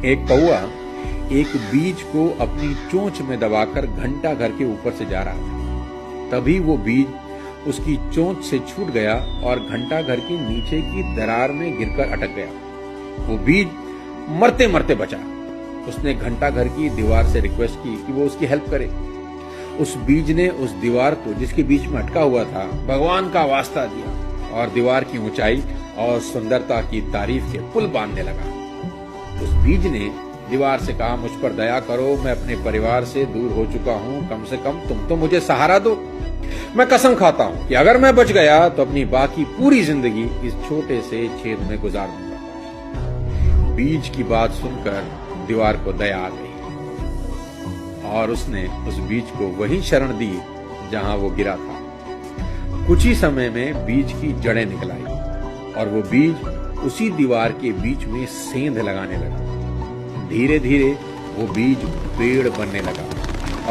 एक कौआ एक बीज को अपनी चोंच में दबाकर घंटा घर के ऊपर से जा रहा था। तभी वो बीज उसकी चोंच से छूट गया और घंटा घर के नीचे की दरार में गिरकर अटक गया। वो बीज मरते मरते बचा। उसने घंटा घर की दीवार से रिक्वेस्ट की कि वो उसकी हेल्प करे। उस बीज ने उस दीवार को, जिसके बीच में अटका हुआ था, भगवान का वास्ता दिया और दीवार की ऊंचाई और सुंदरता की तारीफ के पुल बांधने लगा। उस बीज ने दीवार से कहा, मुझ पर दया करो, मैं अपने परिवार से दूर हो चुका हूं, कम से कम तुम तो मुझे सहारा दो। मैं कसम खाता हूं कि अगर मैं बच गया तो अपनी बाकी पूरी जिंदगी इस छोटे से छेद में गुजार दूंगा। बीज की बात सुनकर दीवार को दया आ गई और उसने उस बीज को वही शरण दी जहां वो गिरा था। कुछ ही समय में बीज की जड़ें निकल आई और वो बीज उसी दीवार के बीच में सेंध लगाने लगा। धीरे धीरे वो बीज पेड़ बनने लगा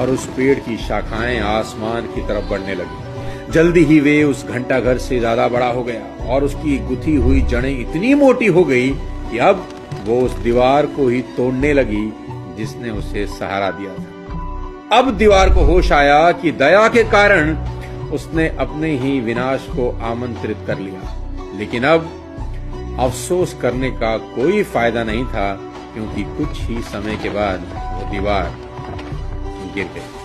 और उस पेड़ की शाखाएं आसमान की तरफ बढ़ने लगी। जल्दी ही वे उस घंटा घर से ज्यादा बड़ा हो गया और उसकी गुथी हुई जड़ें इतनी मोटी हो गई कि अब वो उस दीवार को ही तोड़ने लगी जिसने उसे सहारा दिया था। अब दीवार को होश आया कि दया के कारण उसने अपने ही विनाश को आमंत्रित कर लिया, लेकिन अब अफसोस करने का कोई फायदा नहीं था, क्योंकि कुछ ही समय के बाद वो दीवार गिर गई।